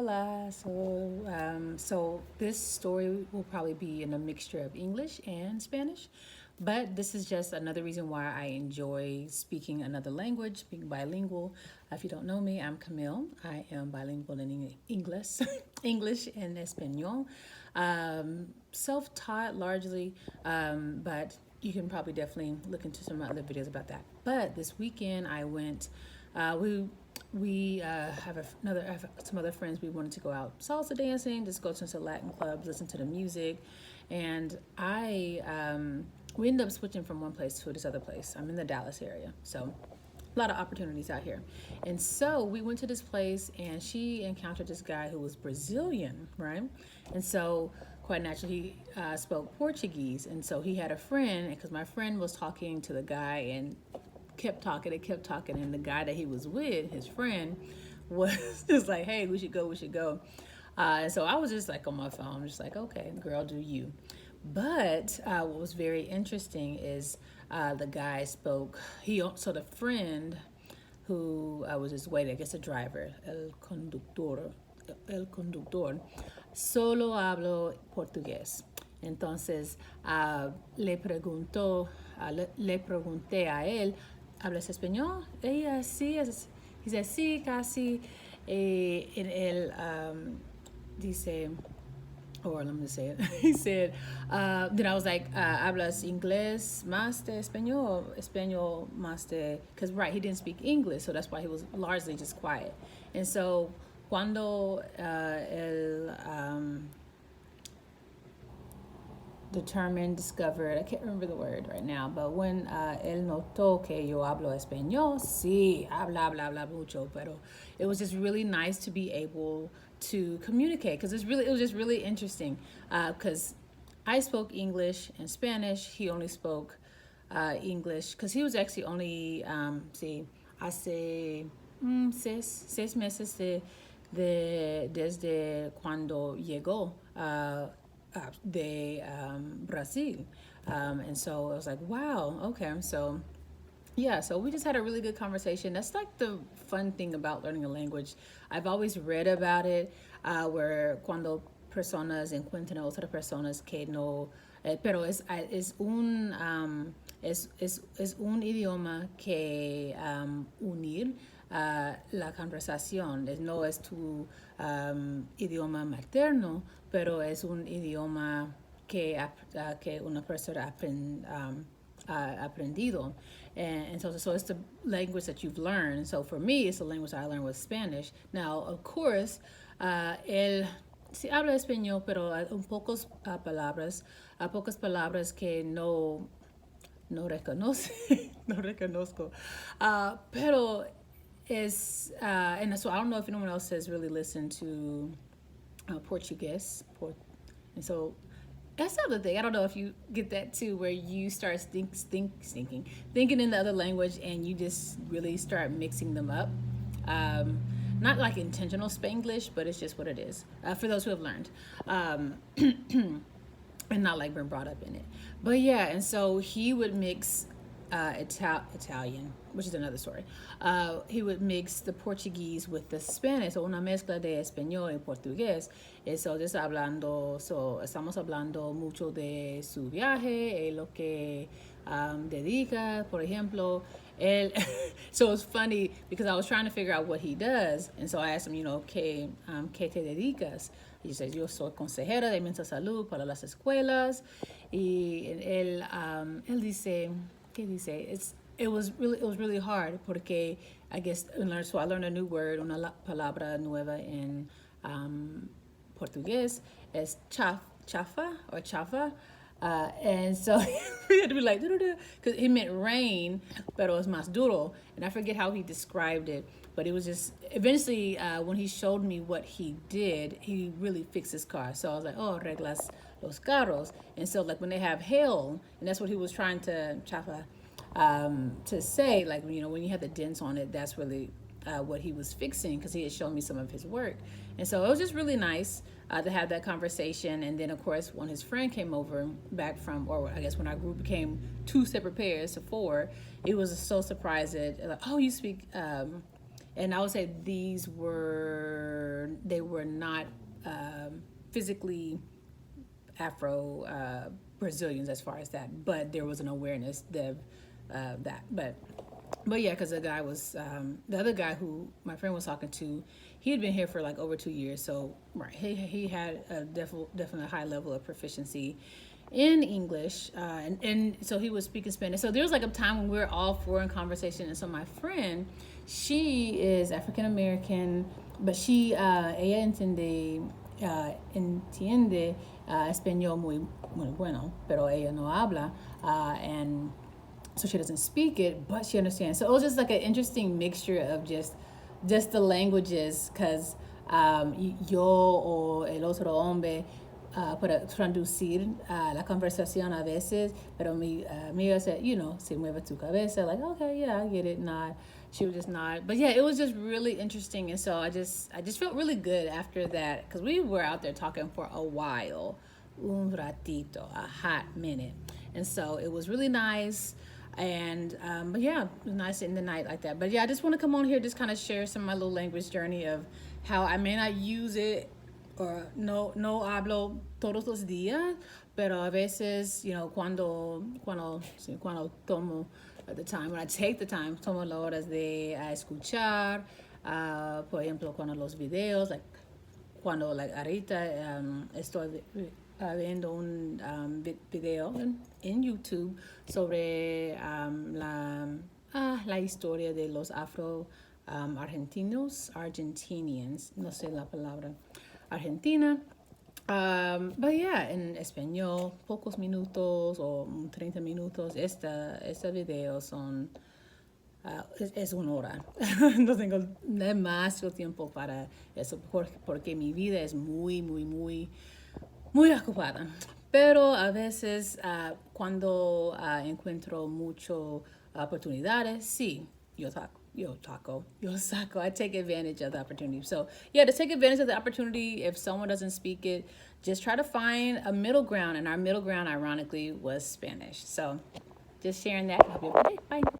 hola. So this story will probably be in a mixture of English and Spanish, but this is just another reason why I enjoy speaking another language, being bilingual. If you don't know me, I'm Camille. I am bilingual in English, English and Espanol. Self-taught largely, but you can probably definitely look into some other videos about that. But this weekend I went. We have some other friends. We wanted to go out salsa dancing, just go to some Latin clubs, listen to the music, and we ended up switching from one place to this other place. I'm in the Dallas area, so a lot of opportunities out here. And so we went to this place, and she encountered this guy who was Brazilian, right? And so quite naturally, he spoke Portuguese, and so he had a friend, because my friend was talking to the guy and kept talking, and the guy that he was with, his friend, was just like, "Hey, we should go." And so I was just like on my phone, just like, "Okay, girl, do you?" But what was very interesting is the guy spoke. So the friend who was his waiter, I guess a driver, el conductor, solo hablo portugués. Entonces le pregunté a él, ¿hablas español? Ella sí, dice sí, casi. En él dice, or let me say it. He said, then I was like, hablas inglés más de español, español más de, because right, he didn't speak English, so that's why he was largely just quiet. And so cuando discovered, I can't remember the word right now, but when él notó que yo hablo español, sí, habla mucho, pero it was just really nice to be able to communicate, because it was just really interesting, because I spoke English and Spanish. He only spoke English, because he was actually only, hace seis meses desde cuando llegó de Brazil. And so I was like, wow, okay. So yeah, so we just had a really good conversation. That's like the fun thing about learning a language. I've always read about it, where cuando personas encuentran a otras personas que no, pero es un idioma que unir la conversación. No es tu idioma materno, pero es un idioma que una persona aprendido. And so it's the language that you've learned. So for me, it's the language I learned with Spanish. Now, of course, él sí habla español, pero hay pocas palabras que no reconoce, no reconozco. Pero and so I don't know if anyone else has really listened to Portuguese. And so that's the other thing. I don't know if you get that too, where you start thinking in the other language, and you just really start mixing them up. Not like intentional Spanglish, but it's just what it is, for those who have learned. And not like been brought up in it. But yeah, and so he would mix Italian, which is another story. He would mix the Portuguese with the Spanish, o una mezcla de español y portugués. So estamos hablando mucho de su viaje, lo que dedica, por ejemplo. So it's funny because I was trying to figure out what he does, and so I asked him, ¿qué te dedicas? He says, yo soy consejera de mental salud para las escuelas. Y él dice, ¿qué dice? It was really hard porque I guess so I learned a new word, una palabra nueva in Portuguese. Es chafa or chafa. And so we had to be like, because it meant rain, pero es más duro. And I forget how he described it, but it was just, eventually, when he showed me what he did, he really fixed his car. So I was like, oh, reglas los carros. And so, like, when they have hail, and that's what he was trying to say, like, when you have the dents on it, that's really what he was fixing, because he had shown me some of his work. And so it was just really nice to have that conversation. And then, of course, when his friend came over back from, or I guess when our group became 2 separate pairs to 4, it was so surprised that, like, oh, you speak And I would say they were not physically Afro Brazilians as far as that, but there was an awareness that. But yeah, because the other guy who my friend was talking to, he had been here for like over 2 years. So right, he had a definitely high level of proficiency in English, and so he was speaking Spanish. So there was like a time when we were all four in conversation, and so my friend, she is African American, but ella entiende español muy bueno, pero ella no habla, and so she doesn't speak it, but she understands. So it was just like an interesting mixture of just the languages, because yo o el otro hombre para traducir la conversación a veces, pero mi said, se mueve tu cabeza, like, okay, yeah, I get it, nod. She would just nod. But yeah, it was just really interesting, and so I just felt really good after that, because we were out there talking for a while, un ratito, a hot minute, and so it was really nice. And but yeah, it was nice in the night like that. But yeah, I just want to come on here, just kind of share some of my little language journey of how I may not use it, or no hablo todos los días, pero a veces, cuando tomo the time, when I take the time, tomo las horas de escuchar, por ejemplo, cuando los videos, like cuando like ahorita estoy viendo un video en YouTube sobre la historia de los afro argentinians, no sé la palabra, Argentina. But yeah, en español, pocos minutos o 30 minutos. Este video son es una hora. No tengo demasiado tiempo para eso, porque mi vida es muy, muy, muy, muy ocupada. Pero a veces cuando encuentro muchas oportunidades, sí, yo saco. I take advantage of the opportunity. So yeah, to take advantage of the opportunity, if someone doesn't speak it, just try to find a middle ground. And our middle ground, ironically, was Spanish. So just sharing that. Have a good day. Bye.